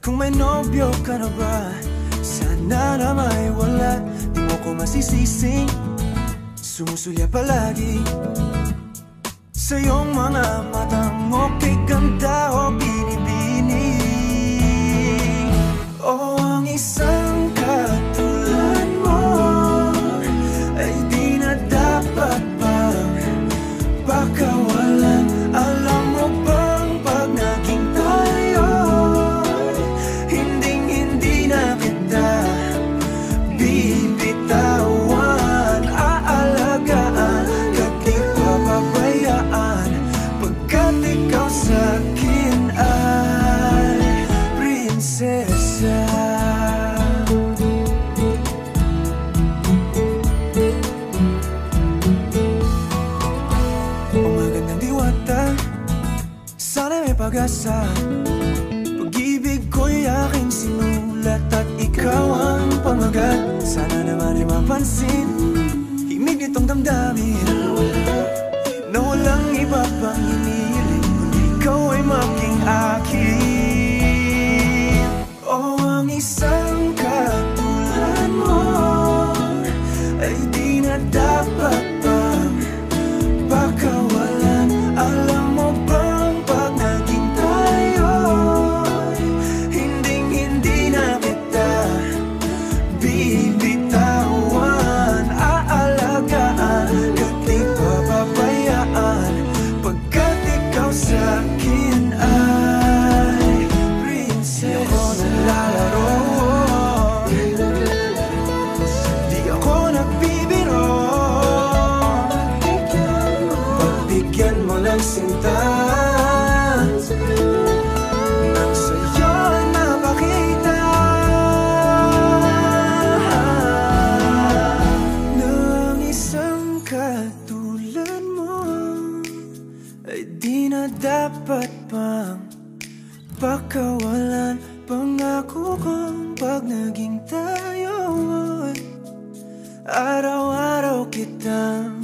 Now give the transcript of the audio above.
Kung may nobyo ka na ba, sana na may wala. Di mo ko masisising sumusulya palagi sa iyong mga matang okay ganda o binibini. O ang isang katulad mo ay di na dapat pang pakawalan. Alam mo bang pag naging tayo, hinding-hindi na kita bibitawan. Aalagaan at di papabayaan, pagkat ikaw sa'kin ay prinsesa. Umagandang diwata, sana may pag-asa. Pag-ibig ko'y aking sinulat at ikaw ang pamagat. Sana naman ay mapansin himig nitong damdamin na walang iba pang hinihiling kundi ikaw ay maging akin. O ang isang katulad mo ay di na dapat pang pakawalan. Alam mo bang pag naging tayo, hinding-hindi na kita bibitawan. Aalagaan at di papabayaan, pagkat ikaw sa'kin ay prinsesa. Di ako naglalaro, di ako nagbibiro. Pagbigyan mo ng sinta, nang sa'yo ay mapakita ng isang katulad mo ay di na dapat pang pakawalan. Pangako kong pag naging tayo, araw-araw kitang